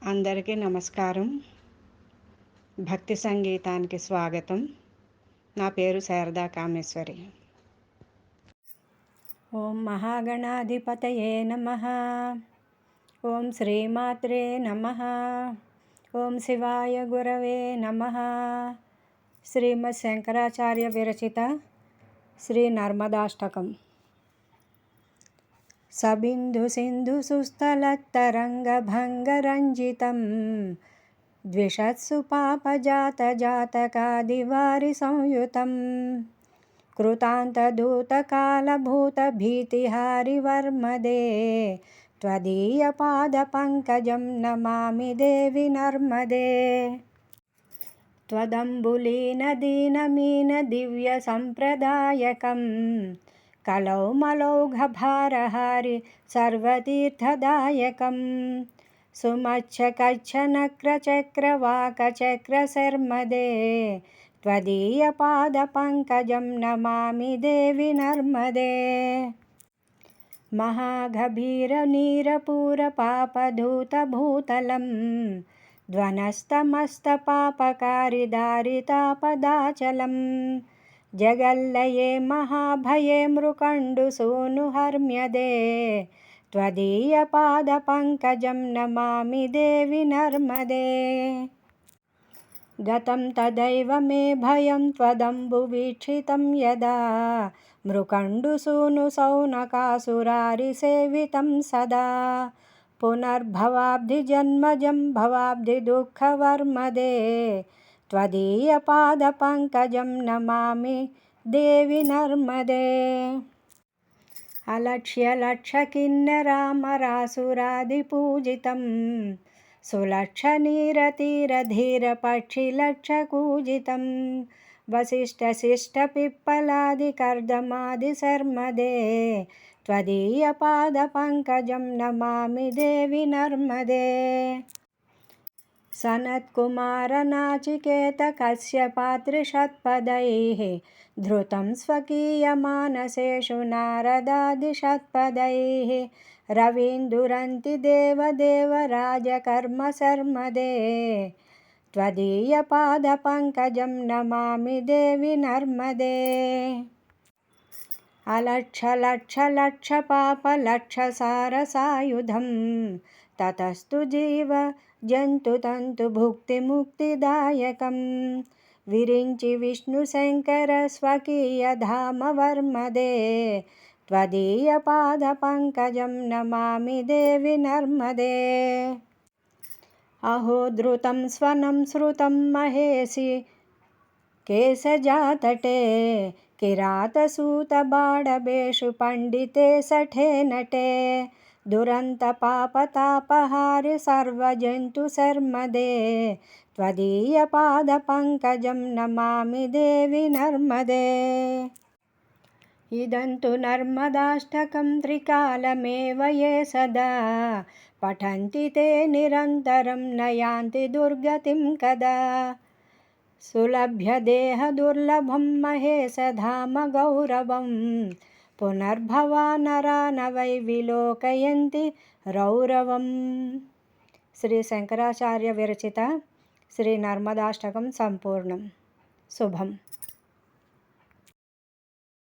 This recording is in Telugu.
అందరికీ నమస్కారం. భక్తి సంగీతానికి స్వాగతం. నా పేరు శారదా కామేశ్వరి. ఓం మహాగణాధిపతయే నమః. ఓం శ్రీమాత్రే నమః. ఓం శివాయ గురవే నమః. శ్రీమద్ శంకరాచార్య విరచిత శ్రీ నర్మదాష్టకం. సబిందు సింధు సుస్థలతరంగభంగరంజితం ద్విషత్సు పాపజాత జాతకాదివారి సంయుతం కృతాంతదూతకాలభూతభీతిహారివర్మదే త్వదీయపాదపంకజం నమామి దేవి నర్మదే. త్వదంబులీనదీనమీన దివ్యసంప్రదాయకం కలౌమలౌఘభారహారి సర్వతీర్థదాయకం సుమచ్చకచ్చనక్రచక్రవాకచక్రశర్మదే త్వదీయపాదపంకజం నమామి దేవి నర్మదే. మహాగభీరనీరపూరపాపధూతభూతలం ధ్వనస్తమస్తపాపకారిదారితాపదాచలం జగల్లయే మహాభయే మృకండుసూనుహర్మ్యదే త్వదీయపాదపంకజం నమామి దేవి నర్మదే. గతం తదైవ మే భయం త్వదంబువీక్షితం యదా మృకండుసూనుసౌనకాసురారిసేవితం సదా పునర్భవాబ్ధిజన్మజం భవాబ్ధిదుఃఖవర్మదే త్వదీయపాదపంకజం నమామి దేవి నర్మదే. అలక్ష్యలక్షకిన్నరామరాసురాదిపూజితం సులక్షణీరతీరధీరపక్షిలక్షకూజితం వసిష్ఠశిష్టపిప్పలాదికర్దమాదిశర్మదే త్వదీయపాదపంకజం నమామి దేవి నర్మదే. సనత్కుమారనాచికేతకశ్యపాత్రిషత్పदैः ధృతం స్వకీయమానసేషు నారదాదిషత్పदैः రవీందురంతి దేవదేవరాజకర్మశర్మదే త్వదీయపాదపంకజం నమామి దేవి నర్మదే. అలక్షలక్షలక్షపాపలక్షసారసాయుధం తతస్తు జీవ జంతుతంతుభుక్తిముక్తిదాయకం విరించి విష్ణుశంకర స్వకీయధామవర్మదే త్వదీయపాదపంకజం నమామి దేవి నర్మదే. అహో ధృతం స్వనం శ్రుతం మహేసి కేశజాతటే కిరాతసూతబాడభేషు పండితే సఠే నటే దురంతపాపతాపహారి సర్వజంతుశర్మదే త్వదీయపాదపంకజం నమామి దేవి నర్మదే. ఇదంతు నర్మదాష్టకం త్రికాలమేవ ఏ సదా పఠంతి తే నిరంతరం నయాంతి దుర్గతిం కదా సులభ్యదేహదుర్లభం మహేశధామ గౌరవం పునర్భవా నరా న వై విలోకయంతి రౌరవం. శ్రీ శంకరాచార్య విరచిత శ్రీ నర్మదాష్టకం సంపూర్ణం. శుభం.